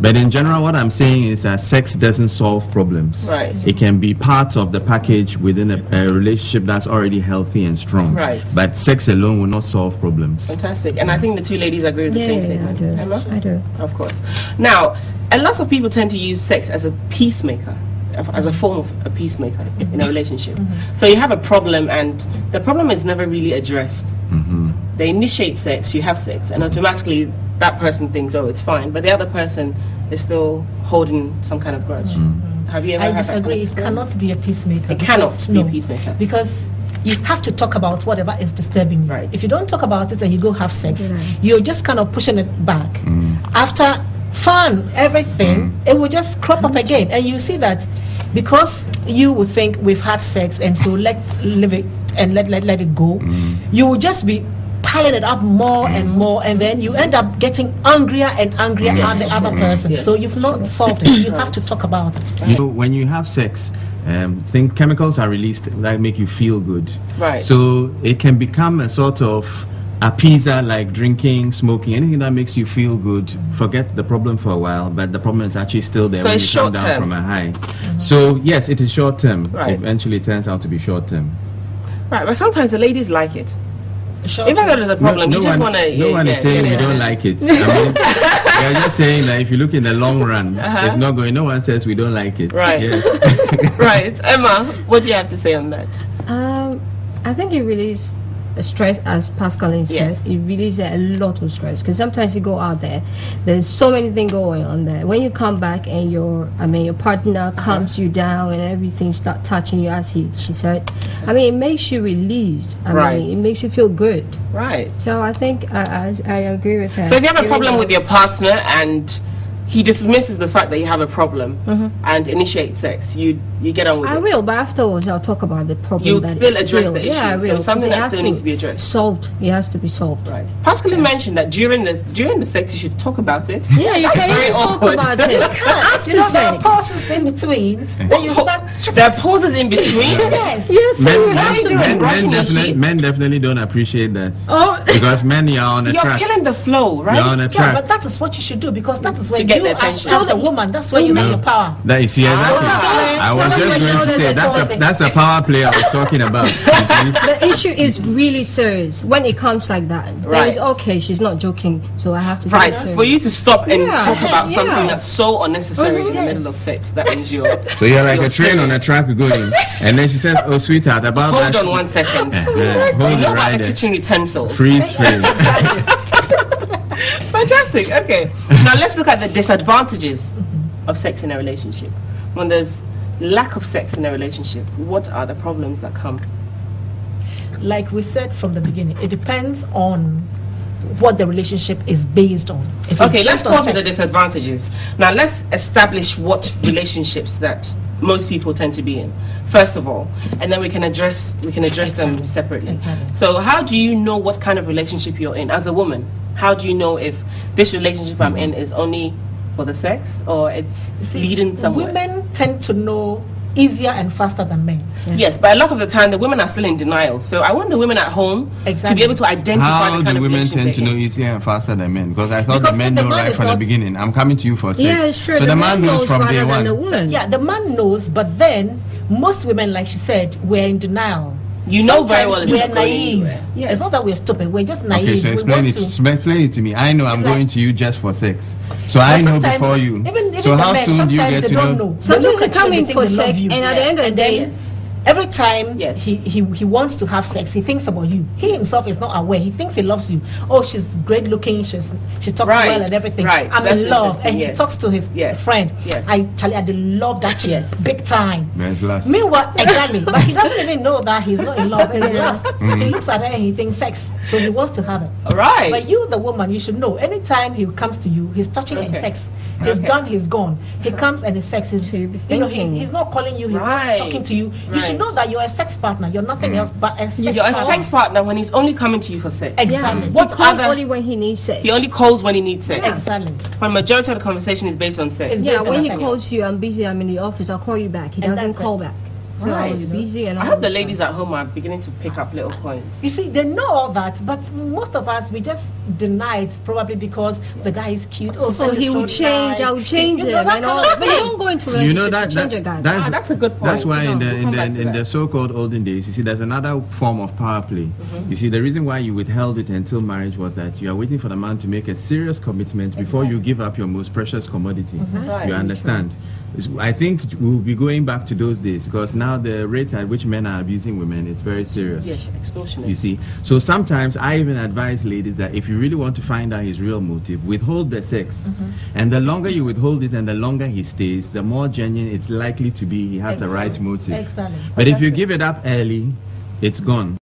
But in general, what I'm saying is that sex doesn't solve problems. Right. It can be part of the package within a relationship that's already healthy and strong. Right. But sex alone will not solve problems. Fantastic. And I think the two ladies agree with the same statement. I do. Emma? I do. Of course. Now, a lot of people tend to use sex as a peacemaker, as a form of a peacemaker in a relationship. So you have a problem and the problem is never really addressed. They initiate sex, you have sex, and automatically that person thinks, oh, it's fine, but the other person is still holding some kind of grudge. Have you ever had that kind of disagree. It experience? cannot be a peacemaker. It cannot be a peacemaker. Because you have to talk about whatever is disturbing you. Right. If you don't talk about it and you go have sex, you're just kind of pushing it back. After fun, everything, it will just crop up again. And you see that because you would think we've had sex and so let's live it and let it go, you will just be piling it up more and more, and then you end up getting angrier and angrier at the other person. So you've not solved it. You have to talk about it. You know, when you have sex, think chemicals are released that make you feel good. Right. So it can become a sort of appeaser, like drinking, smoking, anything that makes you feel good. Forget the problem for a while, but the problem is actually still there So when it's you come down short-term. from a high. So yes, it is short term. Right. Eventually, it turns out to be short term. Right, but sometimes the ladies like it. Sure. Even though there's a problem, you just want to... No one is saying we don't like it. I mean, they're just saying that if you look in the long run, it's not going. No one says we don't like it. Right. Yes. Right. Emma, what do you have to say on that? I think it releases stress, as Pascaline said. Yes. It releases a lot of stress because sometimes you go out there, there's so many things going on there. When you come back and your partner calms you down and everything start touching you, as she said, I mean, it makes you released. I mean, it makes you feel good. Right. So I think I agree with her. So if you have a problem with your partner and he dismisses the fact that you have a problem and initiates sex, you get on with it. I will, but afterwards I'll talk about the problem. You that still is address real. the issue. Yeah, I will. So something Because it that has still needs to be addressed. Solved. It has to be solved. Right. Pascaline mentioned that during the sex you should talk about it. Yeah, you can very even talk awkward. about it. After You know, there are sex. pauses in between. Then you start... There are pauses in between. Yes. Yes, so you have to Men definitely don't appreciate that. Oh. Because men are on a You're track. killing the flow, right? You're on a Yeah, track. but that is what you should do because that is To when get you their are attention. as a woman. That's when you have your power. That you see exactly. so I was that's just when you going know to that say the that's a power play I was talking about. You see? The issue is really serious when it comes like that. Then it's Right. okay, she's not joking, so I have to Right, take it serious. for you to stop and Yeah. talk about something Yeah. that's so unnecessary in the Yes. middle of sex, that means you're... So you're like You're a train on a serious. track going, and then she says, "Oh, sweetheart, about Hold that." on 1 second. Hold You it know about right the there. kitchen utensils. Freeze frame. Fantastic. Okay. Now let's look at the disadvantages of sex in a relationship. When there's lack of sex in a relationship, what are the problems that come? Like we said from the beginning, it depends on what the relationship is based on. If it's Okay, let's based on pause with the sex, disadvantages. Now let's establish what relationships that most people tend to be in, first of all, and then we can address them separately. Exactly. So how do you know what kind of relationship you're in as a woman? How do you know if this relationship I'm in is only for the sex or it's leading somewhere? women tend to know easier and faster than men. Yes, but a lot of the time the women are still in denial. So I want the women at home to Exactly. be able to identify How the kind do of women relationship tend to they're know in. easier and faster than men? Because I thought Because the men the know man right is from the not- beginning. I'm coming to you for sex. Yeah, it's true. So the man knows knows from rather day than one. the woman. Yeah, the man knows, but then most women, like she said, we're in denial. You know very well Sometimes it's we're not going naive. anywhere. Yes. It's not that we're stupid, we're just naive. Okay, so We explain want it. to- Explain it to me. I know I'm It's like- going to you just for sex. So I know sometimes- before you. Even So the how men, soon do you sometimes get they to don't know? know. They Sometimes look you at come and in they for think they love sex, you. and at the end of the And then day, Yes. every time Yes. he wants to have sex, he thinks about you. He himself is not aware. He thinks he loves you. Oh, she's great looking. She talks Right, well and everything. right. I'm That's in love, interesting, and he yes. talks to his Yes. friend. Yes. I love that chick, Yes. big time. Where's last? Meanwhile, exactly, but he doesn't even know that he's not in love. It's lust. He looks at her and he thinks sex, so he wants to have it. All right. But you, the woman, you should know. Anytime he comes to you, he's touching and Okay. sex. He's Okay. done, he's gone. He comes and he's sex. He's, So you be you know, thinking. he's not calling you. He's Right. not talking to you. You should Right. know that you're a sex partner. You're nothing else but a sex You're a partner. sex partner when he's only coming to you for sex. Exactly. What What calls other- only when he needs sex. He only calls when he needs sex. Exactly. When majority of the conversation is based on sex. It's Yeah, based when on he sex. calls you, I'm busy, I'm in the office, I'll call you back. He And doesn't that's call it. back. So I was busy and I all hope the this ladies stuff. at home are beginning to pick up little points. You see, they know all that, but most of us, we just deny it, probably because the guy is cute. Oh, So he will change. I will change You him know, that and kind all. of But you thing. don't go into a You relationship know that, to change a guy. That's a good point. That's why in No, the we'll come back to in that. the so-called olden days, you see, there's another form of power play. You see, the reason why you withheld it until marriage was that you are waiting for the man to make a serious commitment before you give up your most precious commodity. Right. You understand? I think we'll be going back to those days because now the rate at which men are abusing women is very serious. Yes, extortionate. You see, so sometimes I even advise ladies that if you really want to find out his real motive, withhold the sex. And the longer you withhold it and the longer he stays, the more genuine it's likely to be he has the right motive. Exactly. But if you give it up early, it's gone.